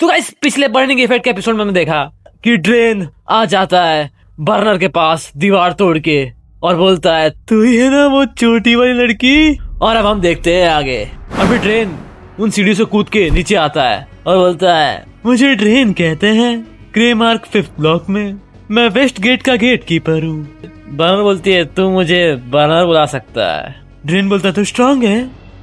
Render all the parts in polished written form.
तो गाइस पिछले burning effect के एपिसोड में हमने देखा कि ड्रेन आ जाता है बर्नर के पास दीवार तोड़ के और बोलता है तू ही है ना वो छोटी वाली लड़की। और अब हम देखते हैं आगे और फिर ड्रेन उन सीढ़ियों से कूद के नीचे आता है और बोलता है मुझे ड्रेन कहते हैं, ग्रे मार्क 5th ब्लॉक में मैं वेस्ट गेट का गेट कीपर हूँ। बर्नर बोलती है तू मुझे बर्नर बुला सकता है। ड्रेन बोलता है तू स्ट्रांग है।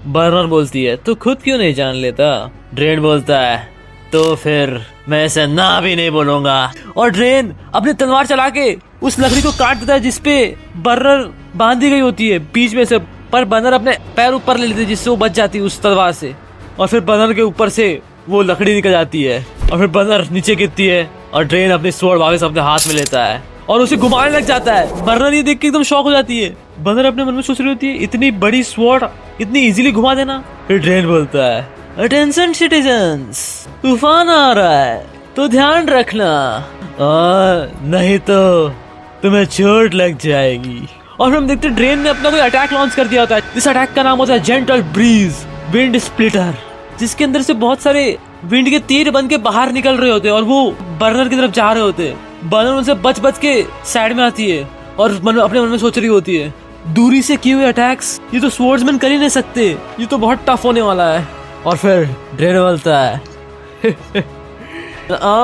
बर्नर बोलती है तू खुद क्यों नहीं जान लेता। ड्रेन बोलता है तो फिर मैं ऐसे ना भी नहीं बोलूंगा। और ड्रेन अपनी तलवार चला के उस लकड़ी को काट देता है जिसपे बर्नर बांधी गई होती है बीच में से, पर बर्नर अपने पैर ऊपर ले लेती है जिससे वो बच जाती है उस तलवार से। और फिर बर्नर के ऊपर से वो लकड़ी निकल जाती है और फिर बर्नर नीचे गिरती है और ड्रेन अपनी स्वॉर्ड वापस अपने हाथ में लेता है और उसे घुमाने लग जाता है। बर्नर ये देख के एकदम शॉक हो जाती है। बर्नर अपने मन में सोच रही होती है इतनी बड़ी स्वॉर्ड इतनी इजीली घुमा देना। फिर ड्रेन बोलता है अटेंशन सिटीजन्स, तूफान आ रहा है तो ध्यान रखना और नहीं तो तुम्हें चोट लग जाएगी। और हम देखते ड्रेन ने अपना कोई अटैक लॉन्च कर दिया होता है। इस अटैक का नाम होता है जेंटल ब्रीज विंड स्प्लिटर, जिसके अंदर से बहुत सारे विंड के तीर बन के बाहर निकल रहे होते हैं और वो बर्नर की तरफ जा रहे होते हैं। बर्नर उनसे बच बच के साइड में आती है और अपने मन में सोच रही होती है दूरी से किए हुए अटैक्स ये तो स्वॉर्ड्समैन कर ही नहीं सकते, ये तो बहुत टफ होने वाला है। और फिर ड्रेन बोलता है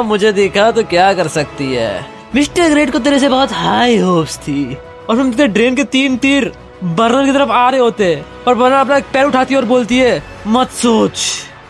मुझे देखा तो क्या कर सकती है, मिस्टर ग्रेट को तेरे से बहुत हाई होप्स थी। और हम देखते ड्रेन के 3 तीर बर्नर की तरफ आ रहे होते हैं और बर्नर अपना एक पैर उठाती है और बोलती है मत सोच,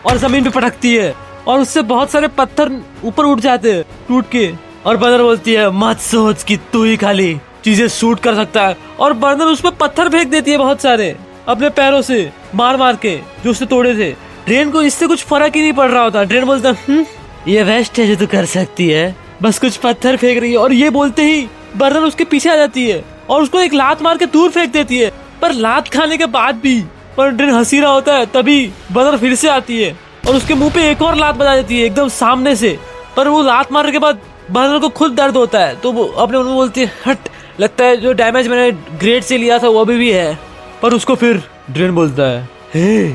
और जमीन पे पटकती है और उससे बहुत सारे पत्थर ऊपर उठ जाते हैं टूट के। और बर्नर बोलती है मत सोच कि तू ही खाली चीजें शूट कर सकता है। और बर्नर उस पर पत्थर फेंक देती है बहुत सारे अपने पैरों से मार मार के जो उसने तोड़े थे। ड्रेन को इससे कुछ फर्क ही नहीं पड़ रहा होता। ड्रेन बोलता है ये वेस्ट है जो तू कर सकती है, बस कुछ पत्थर फेंक रही है। और ये बोलते ही बर्नर उसके पीछे आ जाती है और उसको एक लात मार के दूर फेंक देती है। पर लात खाने के बाद भी पर ड्रेन हंसी रहा होता है, तभी बर्नर फिर से आती है और उसके मुंह पे एक और लात बजा देती है एकदम सामने से। पर वो लात मारने के बाद बर्नर को खुद दर्द होता है तो वो अपने मन में बोलती है हट, लगता है जो डैमेज मैंने ग्रेट से लिया था वो अभी भी है। पर उसको फिर ड्रेन बोलता है हे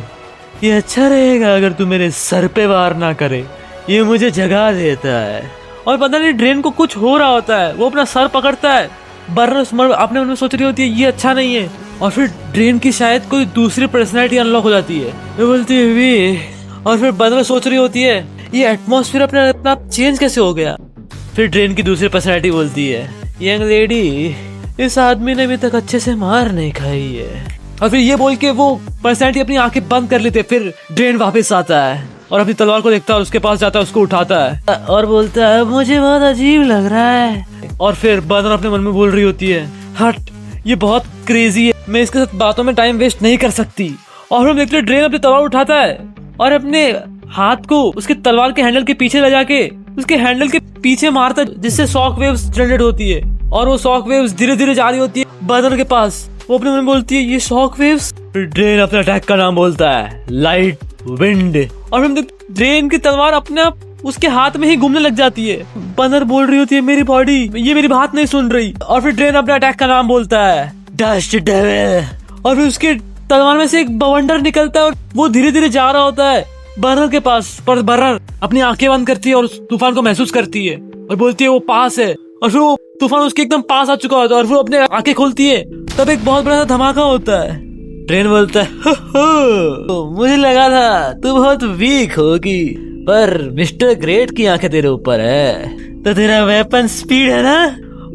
ये अच्छा रहेगा अगर तू मेरे सर पे वार ना करे, ये मुझे जगा देता है। और पता नहीं ड्रेन को कुछ हो रहा होता है, वो अपना सर पकड़ता है। बर्नर अपने मन में सोच रही होती है ये अच्छा नहीं है। और फिर ड्रेन की शायद कोई दूसरी पर्सनैलिटी अनलॉक हो जाती है, वो बोलती है वी। और फिर बर्नर सोच रही होती है ये एटमॉस्फेयर अपना चेंज कैसे हो गया। फिर ड्रेन की दूसरी पर्सनैलिटी बोलती है यंग लेडी, इस आदमी ने अभी तक अच्छे से मार नहीं खाई है। और फिर ये बोल के वो पर्सनैलिटी अपनी आंखें बंद कर लेते। फिर ड्रेन वापस आता है और अपनी तलवार को देखता है और उसके पास जाता है, उसको उठाता है और बोलता है मुझे बहुत अजीब लग रहा है। और फिर बर्नर अपने मन में बोल रही होती है हट, ये बहुत क्रेजी है, मैं इसके साथ बातों में टाइम वेस्ट नहीं कर सकती। और हम देखते हैं ड्रेन अपनी तलवार उठाता है और अपने हाथ को उसके तलवार के हैंडल के पीछे ले जाके उसके हैंडल के पीछे मारता है, जिससे शॉक वेव्स जनरेट होती है और वो शॉक वेव्स धीरे धीरे जा रही होती है बर्नर के पास। वो अपने मन में बोलती है ये शॉक वेव्स। फिर ड्रेन अपने अटैक का नाम बोलता है लाइट विंड। और हम ड्रेन की तलवार अपने आप उसके हाथ में ही घूमने लग जाती है। बर्नर बोल रही होती है मेरी बॉडी, ये मेरी बात नहीं सुन रही। और फिर ड्रेन अपने अटैक का नाम बोलता है डस्ट डेविल। और फिर उसके तलवार में से एक बवंडर निकलता है और वो धीरे धीरे जा रहा होता है बर्नर के पास। पर बर्नर अपनी आंखें बंद करती है और उस तूफान को महसूस करती है और बोलती है वो पास है। और फिर वो तूफान उसके एकदम पास आ चुका होता है और वो अपने आंखें खोलती है, तब एक बहुत बड़ा धमाका होता है। ट्रेन बोलता है हो, मुझे लगा था तू बहुत वीक होगी, पर मिस्टर ग्रेट की आंखें तेरे ऊपर है तो तेरा वेपन स्पीड है ना।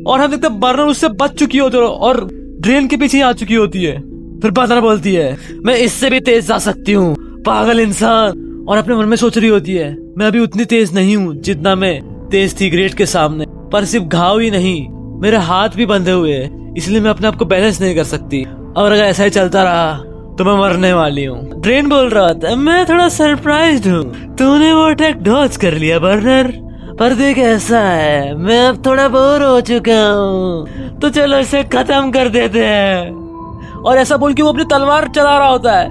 और हम देखते बर्नर उससे बच चुकी होती है और ड्रेन के पीछे आ चुकी होती है। फिर बर्नर बोलती है मैं इससे भी तेज जा सकती हूँ पागल इंसान। और अपने मन में सोच रही होती है मैं अभी उतनी तेज नहीं हूँ जितना मैं तेज थी ग्रेट के सामने, पर सिर्फ घाव ही नहीं मेरे हाथ भी बंधे हुए हैं, इसलिए मैं अपने आप को बैलेंस नहीं कर सकती। और अगर ऐसा ही चलता रहा तो मैं मरने वाली हूँ। ड्रेन बोल रहा था मैं थोड़ा सरप्राइज्ड हूँ, तूने वो अटैक डॉज कर लिया बर्नर, पर देख ऐसा है मैं अब थोड़ा बोर हो चुका हूँ तो चलो इसे खत्म कर देते हैं। और ऐसा बोल के वो अपनी तलवार चला रहा होता है।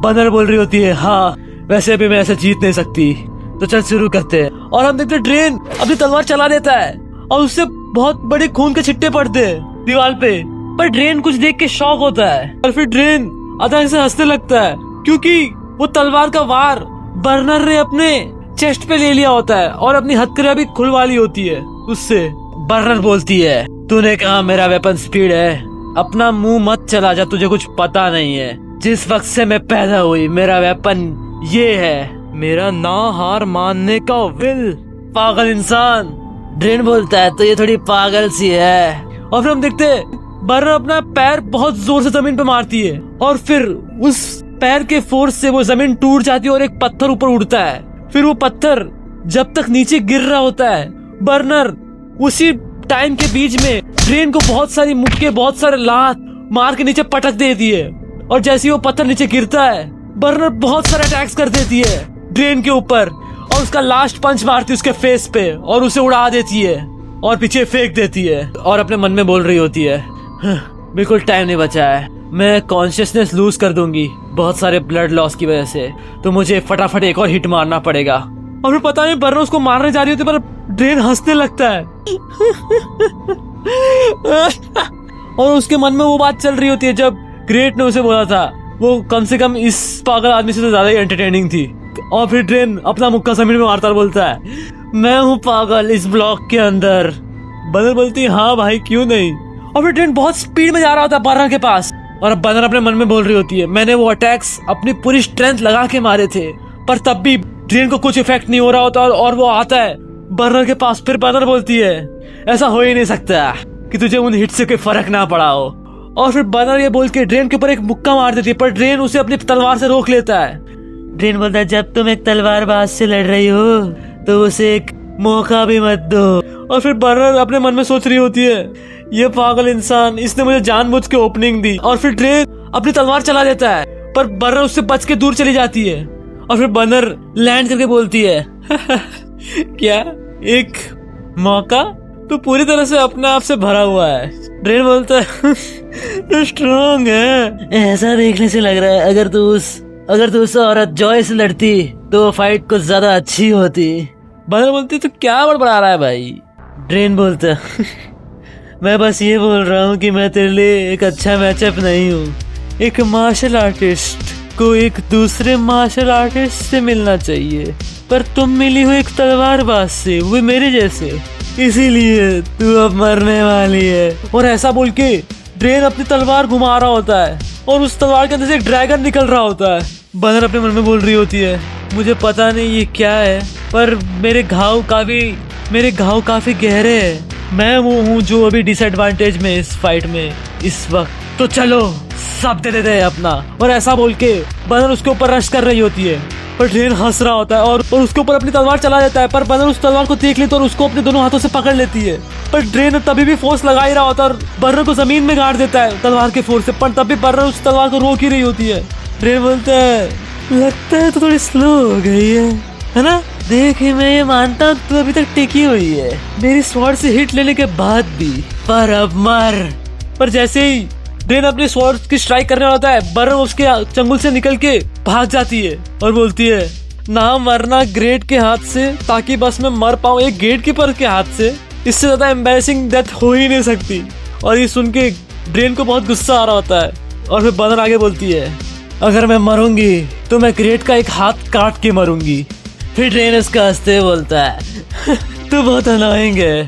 बर्नर बोल रही होती है हाँ वैसे भी मैं ऐसे जीत नहीं सकती, तो चल शुरू करते हैं। और हम देखते ड्रेन अपनी तलवार चला देता है और उससे बहुत बड़े खून के छिट्टे पड़ते हैं दीवार पे। पर ड्रेन कुछ देख के शॉक होता है और फिर ड्रेन अचानक से हंसने लगता है क्योंकि वो तलवार का वार बर्नर ने अपने चेस्ट पे ले लिया होता है और अपनी हथकड़ियां भी खुलवा ली होती है उससे। बर्नर बोलती है, तूने कहा मेरा वेपन स्पीड है, अपना मुंह मत चला जा, तुझे कुछ पता नहीं है। जिस वक्त से मैं पैदा हुई मेरा वेपन ये है, मेरा ना हार मानने का विल। पागल इंसान। ड्रेन बोलता है तो ये थोड़ी पागल सी है। और फिर हम देखते हैं बर्नर अपना पैर बहुत जोर से जमीन पे मारती है और फिर उस पैर के फोर्स से वो जमीन टूट जाती है और एक पत्थर ऊपर उड़ता है। फिर वो पत्थर जब तक नीचे गिर रहा होता है, बर्नर उसी टाइम के बीच में ड्रेन को बहुत सारी मुक्के, बहुत सारे लात मार के नीचे पटक देती है। और जैसे ही वो पत्थर नीचे गिरता है, बर्नर बहुत सारे अटैक्स कर देती है ड्रेन के ऊपर और उसका लास्ट पंच मारती है उसके फेस पे और उसे उड़ा देती है और पीछे फेंक देती है। और अपने मन में बोल रही होती है, बिल्कुल टाइम नहीं बचा है, मैं कॉन्शियसनेस लूज कर दूंगी बहुत सारे ब्लड लॉस की वजह से, तो मुझे फटाफट एक और हिट मारना पड़ेगा। और फिर पता नहीं बर्नर उसको मारने जा रही होती है, पर ड्रेन हंसने लगता है और उसके मन में वो बात चल रही होती है जब ग्रेट ने उसे बोला था वो कम से कम इस पागल आदमी से तो ज्यादा ही एंटरटेनिंग थी। और फिर ड्रेन अपना मुक्का जमीन में मारता बोलता है, मैं हूँ पागल इस ब्लॉक के अंदर। बर्नर बोलती है, हाँ भाई क्यों नहीं। और फिर ड्रेन बहुत स्पीड में जा रहा होता है बर्नर के पास और अब बर्नर अपने मन में बोल रही होती है, मैंने वो अटैक्स अपनी पूरी स्ट्रेंथ लगा के मारे थे पर तब भी ड्रेन को कुछ इफेक्ट नहीं हो रहा होता और वो आता है बर्नर के पास। फिर बर्नर बोलती है, ऐसा हो ही नहीं सकता कि तुझे उन हिट से कोई फर्क ना पड़ा हो। और फिर बर्नर ये बोल के ड्रेन के ऊपर एक मुक्का मार देती है पर ड्रेन उसे अपनी तलवार से रोक लेता है। ड्रेन बोलता है, जब तुम एक तलवारबाज से लड़ रही हो तो उसे एक मौका भी मत दो। और फिर बर्नर अपने मन में सोच रही होती है, ये पागल इंसान, इसने मुझे जानबूझ के ओपनिंग दी। और फिर ड्रेन अपनी तलवार चला देता है पर बर्नर उससे बच के दूर चली जाती है। और फिर बर्नर लैंड करके बोलती है, क्या एक मौका? तो पूरी तरह से अपने आप से भरा हुआ है। ड्रेन बोलता है, तो स्ट्रॉन्ग है। ऐसा देखने से लग रहा है अगर तू उस औरत जॉय से लड़ती तो फाइट कुछ ज्यादा अच्छी होती। बर्नर बोलती, तो क्या बड़बड़ा रहा है भाई? ड्रेन बोलता, मैं बस ये बोल रहा हूँ कि मैं तेरे लिए एक अच्छा मैचअप नहीं हूँ। एक मार्शल आर्टिस्ट को एक दूसरे मार्शल आर्टिस्ट से मिलना चाहिए पर तुम मिली हो एक तलवारबाज से, वो मेरे जैसे, इसीलिए तू अब मरने वाली है। और ऐसा बोल के ड्रेन अपनी तलवार घुमा रहा होता है और उस तलवार के अंदर से एक ड्रैगन निकल रहा होता है। बर्नर अपने मन में बोल रही होती है, मुझे पता नहीं ये क्या है पर मेरे घाव काफी गहरे हैं। मैं वो हूँ जो अभी डिसएडवांटेज में इस फाइट में इस वक्त, तो चलो सब दे देते हैं अपना। और ऐसा बोल के बर्नर उसके ऊपर रश कर रही होती है पर ड्रेन हंस रहा होता है और उसके ऊपर अपनी तलवार चला देता है पर बर्नर उस तलवार को देख लेती है और उसको अपने दोनों हाथों से पकड़ लेती है। पर ड्रेन तभी भी फोर्स लगा ही रहा होता है और बर्नर को जमीन में गाड़ देता है तलवार के फोर्स से, पर तभी बर्नर उस तलवार को रोक ही रही होती है। ड्रेन बोलता है, लगता है तो थोड़ी स्लो हो गई है ना? देख मैं ये मानता हूँ तू अभी तक टिकी हुई है मेरी स्वॉर्ड से हिट लेने के बाद भी, पर अब मर। पर जैसे ही ड्रेन अपने स्वॉर्ड की स्ट्राइक करने वाला होता है, बर्नर उसके चंगुल से निकल के भाग जाती है और बोलती है, ना मरना ग्रेट के हाथ से ताकि बस मैं मर पाऊँ एक गेट कीपर के हाथ से, इससे ज्यादा एम्बैरेसिंग डेथ हो ही नहीं सकती। और ये सुन के ड्रेन को बहुत गुस्सा आ रहा होता है और फिर बर्नर आगे बोलती है, अगर मैं मरूंगी तो मैं ग्रेट का एक हाथ काट के मरूंगी। फिर ड्रेन उसका हंसते बोलता है, तू बहुत अनोइंग है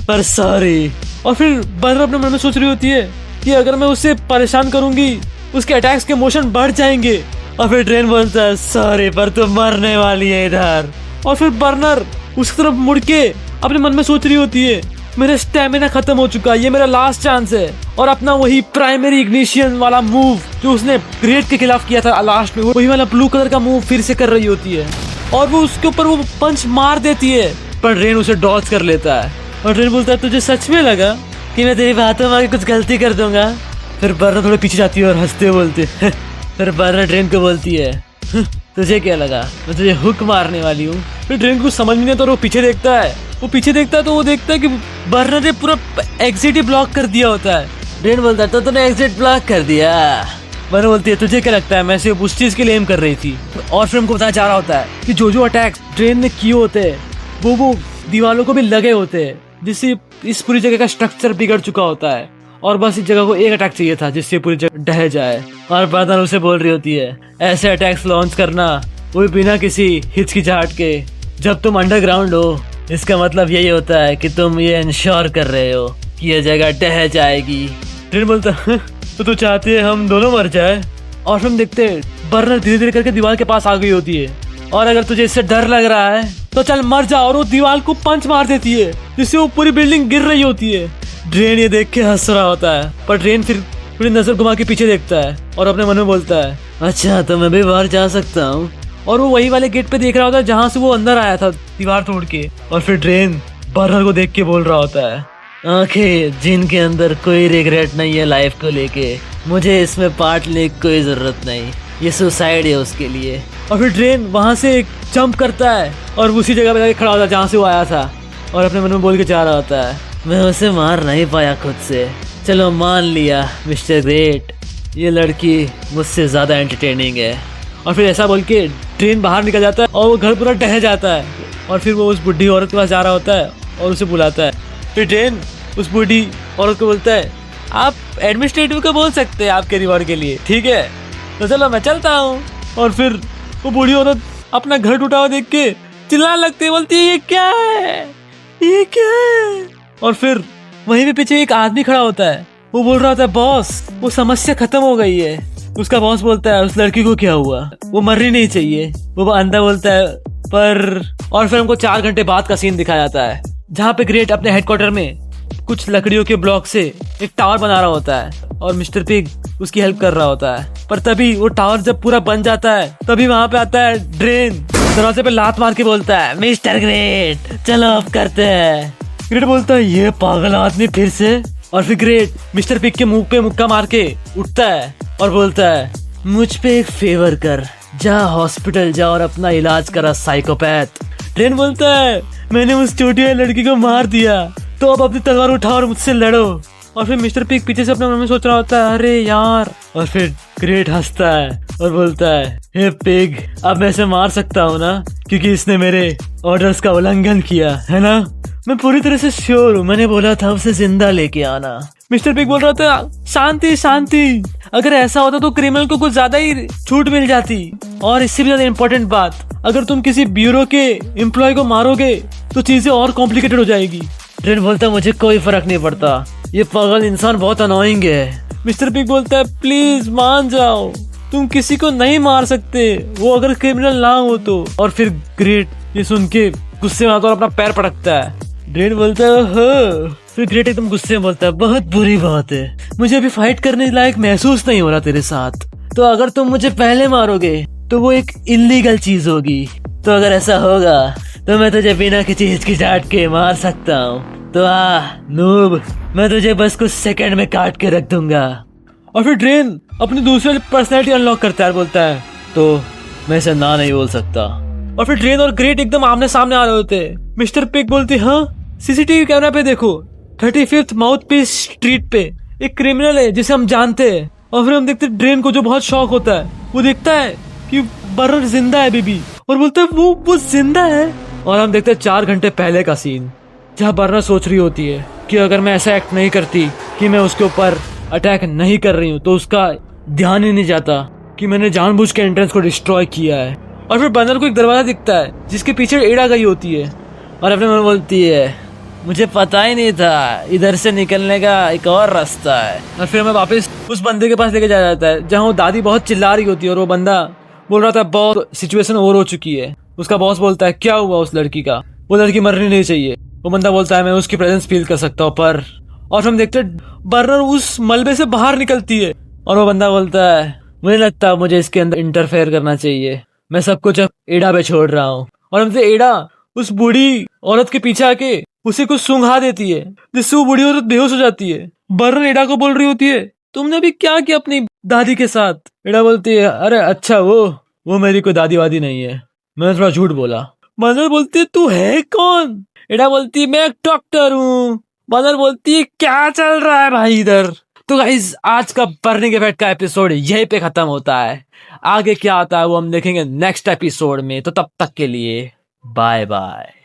पर सॉरी। और फिर बर्नर अपने मन में सोच रही होती है कि अगर मैं उसे परेशान करूंगी उसके अटैक्स के मोशन बढ़ जाएंगे। और फिर ड्रेन बोलता है, सॉरी पर तू मरने वाली है इधर। और फिर बर्नर उसकी तरफ मुड़ के अपने मन में सोच रही होती है, मेरा स्टेमिना खत्म हो चुका है, ये मेरा लास्ट चांस है। और अपना वही प्राइमरी इग्निशन वाला मूव जो उसने ग्रेट के खिलाफ किया था लास्ट में, वही वाला ब्लू कलर का मूव फिर से कर रही होती है और वो उसके ऊपर वो पंच मार देती है पर ड्रेन उसे डॉज कर लेता है। और ड्रेन बोलता है, तुझे सच में लगा कि मैं तेरी बातों में आगे कुछ गलती कर दूंगा? फिर बर्नर थोड़े पीछे जाती है और हंसते बोलते फिर बर्नर ड्रेन को बोलती है, तुझे क्या लगा मैं तुझे हुक मारने वाली हूँ? फिर ड्रेन को समझ नहीं आता और वो पीछे देखता है तो वो देखता है कि बर्नर ने पूरा एग्जिट ही ब्लॉक कर दिया होता है। ड्रेन बोलता है, तो तूने एग्जिट ब्लॉक कर दिया? बर्नर बोलती है, तुझे क्या लगता है मैं सिर्फ उस चीज के लिए एम कर रही थी? और फिर हमको बताया जा रहा होता है कि जो अटैक्स ड्रेन ने किए होते हैं वो दीवारों को भी लगे होते हैं, जिससे इस पूरी जगह का स्ट्रक्चर बिगड़ चुका होता है और बस इस जगह को एक अटैक चाहिए था जिससे पूरी जगह ढह जाए। और बर्नर उसे बोल रही होती है, ऐसे अटैक्स लॉन्च करना वो भी बिना किसी हिचकिचाहट के जब तुम अंडरग्राउंड हो इसका मतलब यही होता है कि तुम ये इंश्योर कर रहे हो कि ये जगह ढह जाएगी। ट्रेन बोलता तो तू चाहती है हम दोनों मर जाए। और फिर हम देखते बर्नर धीरे धीरे करके दीवार के पास आ गई होती है और अगर तुझे इससे डर लग रहा है तो चल मर जा, और वो दीवार को पंच मार देती है जिससे वो पूरी बिल्डिंग गिर रही होती है। ड्रेन ये देख के हंस रहा होता है, पर ड्रेन फिर थोड़ी नजर घुमा के पीछे देखता है और अपने मन में बोलता है अच्छा तो मैं भी बाहर जा सकता हूँ। और वो वही वाले गेट पे देख रहा होता है जहाँ से वो अंदर आया था दीवार तोड़ के। और फिर ड्रेन बर्नर को देख के बोल रहा होता है आंखें जिनके अंदर कोई रिग्रेट नहीं है लाइफ को लेके, मुझे इसमें पार्ट लेने की कोई जरूरत नहीं, ये सुसाइड है उसके लिए। और फिर ड्रेन वहां से एक जंप करता है और उसी जगह पे जाके खड़ा होता है जहाँ से वो आया था और अपने मन में बोल के जा रहा होता है मैं उसे मार नहीं पाया खुद से, चलो मान लिया मिस्टर ग्रेट ये लड़की मुझसे ज्यादा एंटरटेनिंग है। और फिर ऐसा बोल के ट्रेन बाहर निकल जाता है और वो घर पूरा ढह जाता है। और फिर वो उस बुढ़ी औरत के पास जा रहा होता है और उसे बुलाता है। फिर ट्रेन उस बुढ़ी औरत को बोलता है आप एडमिनिस्ट्रेटिव को बोल सकते हैं आपके रिवॉर्ड के लिए, ठीक है तो चलो मैं चलता हूँ। और फिर वो बूढ़ी औरत अपना घर टूटा हुआ देख के चिल्लाने लगती है, बोलती है ये क्या है, ये क्या है। और फिर वहीं पे पीछे एक आदमी खड़ा होता है, वो बोल रहा होता है बॉस वो समस्या खत्म हो गई है। उसका बॉस बोलता है उस लड़की को क्या हुआ, वो मरनी नहीं चाहिए। वो अंधा बोलता है पर। और फिर हमको 4 घंटे बाद का सीन दिखाया जाता है जहाँ पे ग्रेट अपने हेडक्वार्टर में कुछ लकड़ियों के ब्लॉक से एक टावर बना रहा होता है और मिस्टर पिग उसकी हेल्प कर रहा होता है। पर तभी वो टावर जब पूरा बन जाता है तभी वहाँ पे आता है ड्रेन, दरवाजे पे लात मार के बोलता है मिस्टर ग्रेट चलो अब करते हैं। ग्रेट बोलता है ये पागल आदमी फिर से। और फिर ग्रेट मिस्टर पिग के मुंह पे मुक्का मार के उठता है और बोलता है मुझ पे एक फेवर कर, जा हॉस्पिटल जा और अपना इलाज करा साइकोपैथ। ड्रेन बोलता है मैंने उस छोटी लड़की को मार दिया तो अब अपनी तलवार उठाओ और मुझसे लड़ो। और फिर मिस्टर पिग पीछे से अपने मन में सोच रहा होता है अरे यार। और फिर ग्रेट हंसता है और बोलता है हे पिग अब मैं इसे मार सकता हूँ ना, क्योंकि इसने मेरे ऑर्डर्स का उल्लंघन किया है ना। मैं पूरी तरह से श्योर हूँ, मैंने बोला था उसे जिंदा लेके आना। मिस्टर पिग बोल रहा था शांति शांति, अगर ऐसा होता तो क्रिमिनल को कुछ ज्यादा ही छूट मिल जाती। और इससे भी ज्यादा इम्पोर्टेंट बात, अगर तुम किसी ब्यूरो के एम्प्लॉय को मारोगे तो चीजें और कॉम्प्लिकेटेड हो जाएगी। ड्रेन बोलता मुझे कोई फर्क नहीं पड़ता, ये पागल इंसान बहुत अनोइंग है। मिस्टर पिग बोलता है प्लीज मान जाओ, तुम किसी को नहीं मार सकते, वो अगर क्रिमिनल ना हो तो। और फिर ग्रेट ये सुन के गुस्से में आता और अपना पैर पटकता है। ड्रेन बोलता है हो। फिर ग्रेट एकदम गुस्से में बोलता है बहुत बुरी बात है, मुझे अभी फाइट करने लायक महसूस नहीं हो रहा तेरे साथ, तो अगर तुम मुझे पहले मारोगे तो वो एक इलीगल चीज होगी, तो अगर ऐसा होगा तो मैं तुझे बिना किसी हिचकिचाहट के मार सकता हूँ, तो नूब मैं तुझे बस कुछ सेकंड में काट के रख दूंगा। और फिर ड्रेन अपनी दूसरी पर्सनैलिटी अनलॉक करता है, बोलता है तो मैं इसे ना नहीं बोल सकता। और फिर ड्रेन और ग्रेट एकदम आमने सामने आ रहे होते। मिस्टर पिग बोलती हाँ सीसीटीवी कैमरा पे देखो 35th माउथ पीस स्ट्रीट पे एक क्रिमिनल है जिसे हम जानते हैं। और फिर हम देखते हैं ड्रेन को जो बहुत शौक होता है, वो देखता है कि बर्नर जिंदा है बेबी और बोलता है वो जिंदा है। और हम देखते हैं 4 घंटे पहले का सीन जहाँ बर्नर सोच रही होती है कि अगर मैं ऐसा एक्ट नहीं करती कि मैं उसके ऊपर अटैक नहीं कर रही हूँ तो उसका ध्यान ही नहीं जाता कि मैंने जानबूझ के एंट्रेंस को डिस्ट्रॉय किया है। और फिर बर्नर को एक दरवाजा दिखता है जिसके पीछे एड़ा गई होती है और अपने मन में बोलती है मुझे पता ही नहीं था इधर से निकलने का एक और रास्ता है। और फिर हमें वापस उस बंदे के पास लेके जाया जाता है जहाँ वो दादी बहुत चिल्ला रही होती है और वो बंदा बोल रहा था बहुत सिचुएशन ओवर हो चुकी है। उसका बॉस बोलता है क्या हुआ उस लड़की का, वो लड़की मरनी नहीं चाहिए। वो बंदा बोलता है मैं उसकी प्रेजेंस फील कर सकता हूँ पर। और हम देखते बर्नर उस मलबे से बाहर निकलती है और वो बंदा बोलता है मुझे लगता मुझे इसके अंदर इंटरफेयर करना चाहिए, मैं सब कुछ अब एड़ा पे छोड़ रहा हूँ। और हमसे एड़ा उस बूढ़ी औरत के पीछे आके उसे कुछ सूंघा देती है जिससे वो बूढ़ी औरत बेहोश हो जाती है। बर्नर एड़ा को बोल रही होती है तुमने अभी क्या किया अपनी दादी के साथ। एड़ा बोलती है अरे अच्छा वो मेरी कोई दादी वादी नहीं है, मैंने थोड़ा झूठ बोला। बर्नर बोलती है तू है कौन। एड़ा बोलती है मैं एक डॉक्टर हूँ। बर्नर बोलती है क्या चल रहा है भाई इधर। तो गाइस आज का बर्निंग इफेक्ट का एपिसोड यहीं पे खत्म होता है। आगे क्या आता है वो हम देखेंगे नेक्स्ट एपिसोड में, तो तब तक के लिए बाय बाय।